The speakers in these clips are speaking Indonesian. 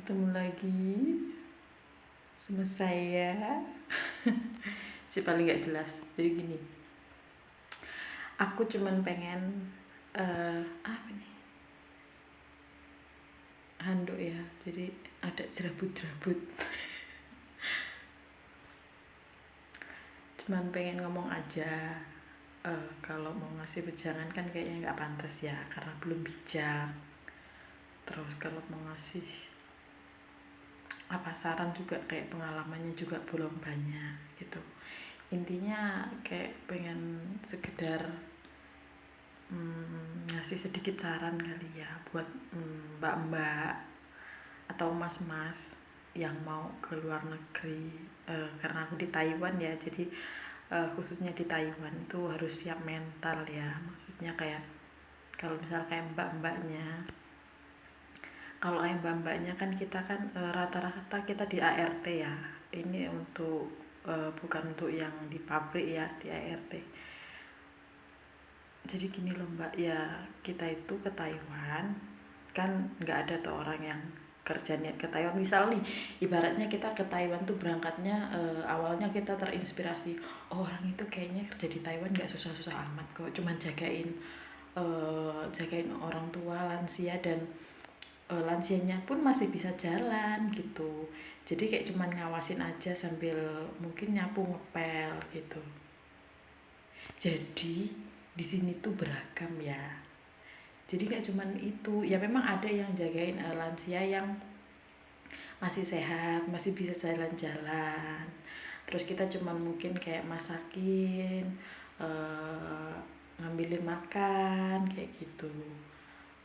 Ketemu lagi sama saya. Si paling gak jelas. Jadi gini, aku cuman pengen apa nih, handuk ya. Jadi ada jerabut-jerabut. Cuman pengen ngomong aja. Kalau mau ngasih wejangan kan kayaknya nggak pantas ya, karena belum bijak. Terus kalau mau ngasih apa saran juga kayak pengalamannya juga belum banyak gitu. Intinya kayak pengen sekedar ngasih sedikit saran kali ya buat mbak-mbak atau mas-mas yang mau ke luar negeri. Karena aku di Taiwan ya, jadi khususnya di Taiwan itu harus siap mental ya. Maksudnya kayak kalau misal kayak mbak-mbaknya kan kita kan rata-rata kita di ART ya. Ini untuk bukan untuk yang di pabrik ya, di ART. Jadi gini loh mbak, ya kita itu ke Taiwan kan nggak ada tuh orang yang kerja niat ke Taiwan. Misal nih, ibaratnya kita ke Taiwan tuh berangkatnya awalnya kita terinspirasi, oh, orang itu kayaknya kerja di Taiwan nggak susah-susah amat kok, cuman jagain orang tua lansia, dan lansianya pun masih bisa jalan gitu. Jadi kayak cuman ngawasin aja sambil mungkin nyapu ngepel gitu. Jadi di sini tuh beragam ya. Jadi nggak cuman itu, ya memang ada yang jagain lansia yang masih sehat, masih bisa jalan-jalan. Terus kita cuman mungkin kayak masakin, ngambilin makan kayak gitu.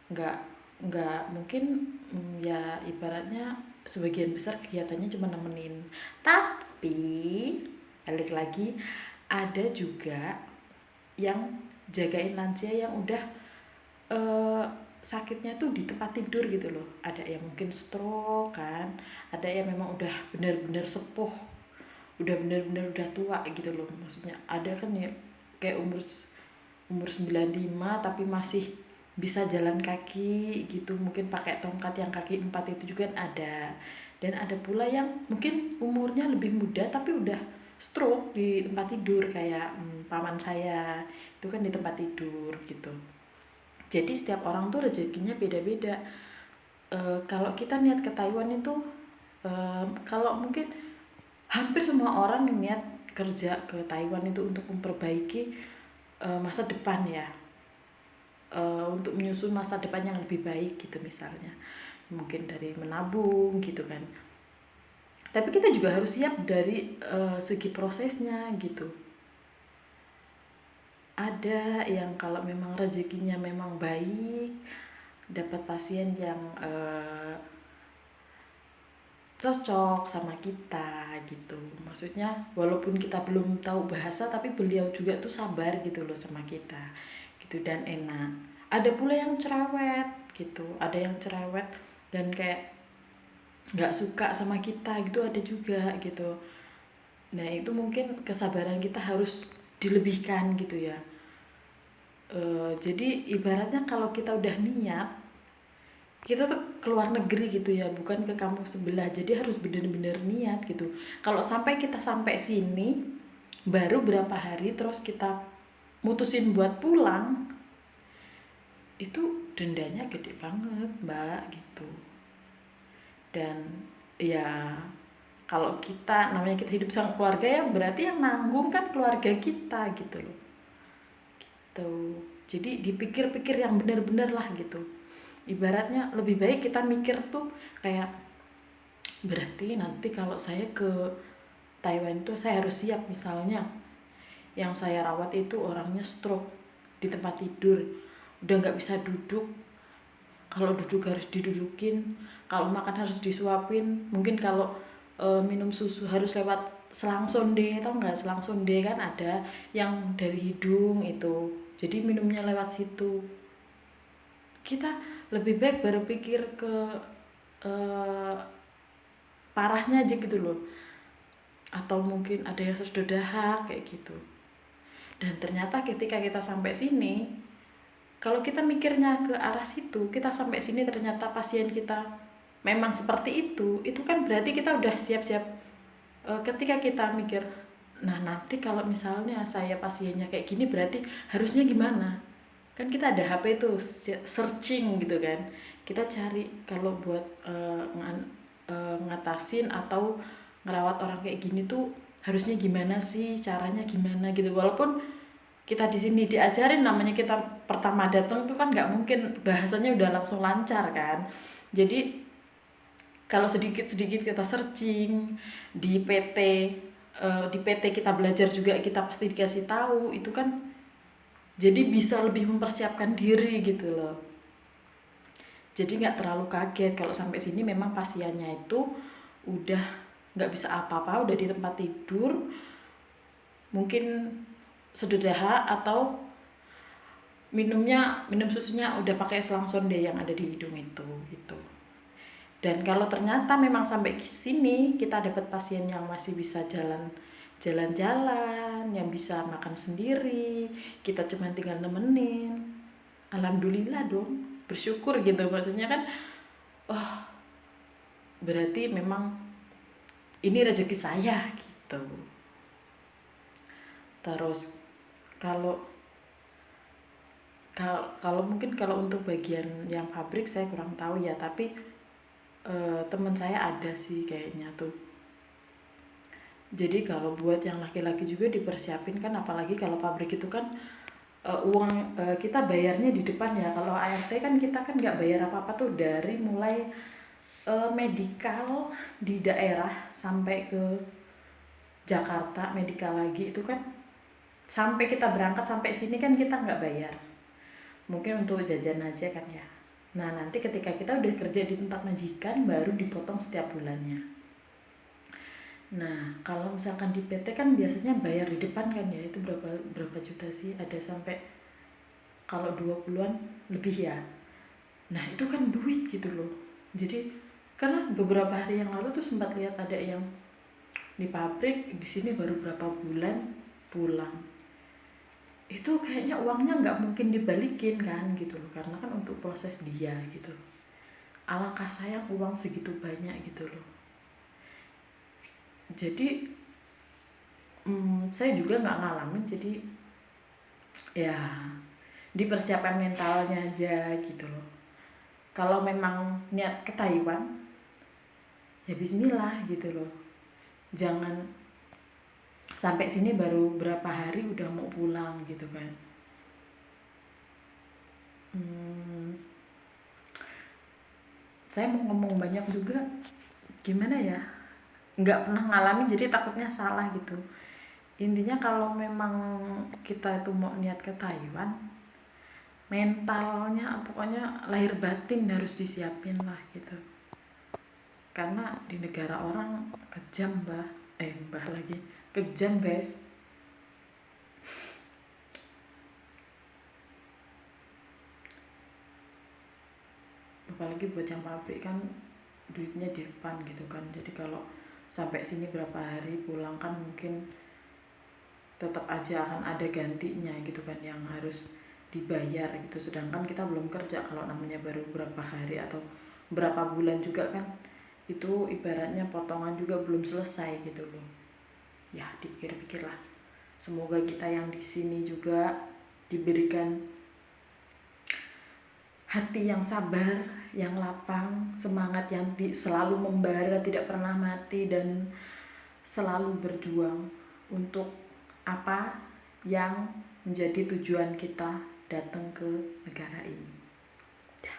Nggak nggak mungkin ya ibaratnya sebagian besar kegiatannya cuma nemenin. Tapi balik lagi, ada juga yang jagain lansia yang udah sakitnya tuh di tempat tidur gitu loh. Ada yang mungkin stroke kan, ada yang memang udah benar-benar sepuh, udah benar-benar udah tua gitu loh. Maksudnya ada kan ya kayak umur 95 tapi masih bisa jalan kaki gitu, mungkin pakai tongkat yang kaki 4 itu juga ada. Dan ada pula yang mungkin umurnya lebih muda tapi udah stroke di tempat tidur, kayak paman saya itu kan di tempat tidur gitu. Jadi setiap orang tuh rezekinya beda-beda. Kalau kita niat ke Taiwan itu, kalau mungkin hampir semua orang niat kerja ke Taiwan itu untuk memperbaiki masa depan ya, untuk menyusun masa depan yang lebih baik gitu, misalnya mungkin dari menabung gitu kan. Tapi kita juga harus siap dari segi prosesnya gitu. Ada yang kalau memang rezekinya memang baik, dapat pasien yang cocok sama kita gitu. Maksudnya walaupun kita belum tahu bahasa, tapi beliau juga tuh sabar gitu loh sama kita gitu, dan enak. Ada pula yang cerewet gitu, ada yang cerewet dan kayak nggak suka sama kita gitu, ada juga gitu. Nah itu mungkin kesabaran kita harus dilebihkan gitu ya. Jadi ibaratnya kalau kita udah niat, kita tuh keluar negeri gitu ya, bukan ke kampung sebelah. Jadi harus bener-bener niat gitu. Kalau kita sampai sini baru berapa hari terus kita mutusin buat pulang, itu dendanya gede banget mbak gitu. Dan ya kalau kita namanya kita hidup sama keluarga ya, berarti yang nanggung kan keluarga kita gitu loh. Gitu. Jadi dipikir-pikir yang benar-benar lah gitu. Ibaratnya lebih baik kita mikir tuh kayak, berarti nanti kalau saya ke Taiwan itu saya harus siap, misalnya yang saya rawat itu orangnya stroke di tempat tidur, udah nggak bisa duduk. Kalau duduk harus didudukin, kalau makan harus disuapin, mungkin kalau minum susu harus lewat selang sonde. Tau nggak selang sonde kan ada yang dari hidung itu, jadi minumnya lewat situ. Kita lebih baik berpikir ke parahnya aja gitu loh, atau mungkin ada yang sudah dahak kayak gitu. Dan ternyata ketika kita sampai sini, kalau kita mikirnya ke arah situ, kita sampai sini ternyata pasien kita memang seperti itu kan berarti kita udah siap-siap. Ketika kita mikir, nah nanti kalau misalnya saya pasiennya kayak gini berarti harusnya gimana, kan kita ada HP tuh searching gitu kan, kita cari kalau buat ngatasin atau ngerawat orang kayak gini tuh harusnya gimana sih, caranya gimana gitu. Walaupun kita di sini diajarin, namanya kita pertama datang tuh kan nggak mungkin bahasanya udah langsung lancar kan. Jadi kalau sedikit-sedikit kita searching di PT, di PT kita belajar juga, kita pasti dikasih tahu itu kan, jadi bisa lebih mempersiapkan diri gitu loh. Jadi nggak terlalu kaget kalau sampai sini memang pasiennya itu udah nggak bisa apa-apa, udah di tempat tidur, mungkin sederhana, atau minum susunya udah pakai selang sonde yang ada di hidung itu gitu. Dan kalau ternyata memang sampai sini kita dapat pasien yang masih bisa jalan-jalan, yang bisa makan sendiri, kita cuma tinggal nemenin, alhamdulillah dong, bersyukur gitu. Maksudnya kan, oh berarti memang ini rezeki saya gitu. Terus kalau mungkin kalau untuk bagian yang pabrik saya kurang tahu ya, tapi teman saya ada sih kayaknya tuh. Jadi kalau buat yang laki-laki juga dipersiapin kan, apalagi kalau pabrik itu kan uang kita bayarnya di depan ya. Kalau ART kan kita kan nggak bayar apa-apa tuh, dari mulai medikal di daerah sampai ke Jakarta medikal lagi itu kan, sampai kita berangkat sampai sini kan kita nggak bayar, mungkin untuk jajan aja kan ya. Nah nanti ketika kita udah kerja di tempat majikan baru dipotong setiap bulannya. Nah kalau misalkan di PT kan biasanya bayar di depan kan ya, itu berapa juta sih, ada sampai kalau 20-an lebih ya. Nah itu kan duit gitu loh. Jadi karena beberapa hari yang lalu tuh sempat lihat ada yang di pabrik di sini baru berapa bulan pulang, itu kayaknya uangnya nggak mungkin dibalikin kan gitu loh, karena kan untuk proses dia gitu. Alangkah sayang uang segitu banyak gitu loh. Jadi saya juga nggak ngalamin, jadi ya dipersiapkan mentalnya aja gitu loh. Kalau memang niat ke Taiwan ya bismillah gitu loh, jangan sampai sini baru berapa hari udah mau pulang gitu kan. Saya mau ngomong banyak juga, gimana ya, nggak pernah ngalamin jadi takutnya salah gitu. Intinya kalau memang kita itu mau niat ke Taiwan, mentalnya pokoknya lahir batin harus disiapin lah gitu. Karena di negara orang kejam lagi kejam guys. Apalagi buat yang pabrik kan duitnya di depan gitu kan. Jadi kalau sampai sini berapa hari pulang kan mungkin tetap aja akan ada gantinya gitu kan yang harus dibayar gitu. Sedangkan kita belum kerja, kalau namanya baru berapa hari atau berapa bulan juga kan, itu ibaratnya potongan juga belum selesai gitu loh. Ya dipikir-pikir lah. Semoga kita yang di sini juga diberikan hati yang sabar, yang lapang, semangat yang selalu membara, tidak pernah mati, dan selalu berjuang untuk apa yang menjadi tujuan kita datang ke negara ini. Ya.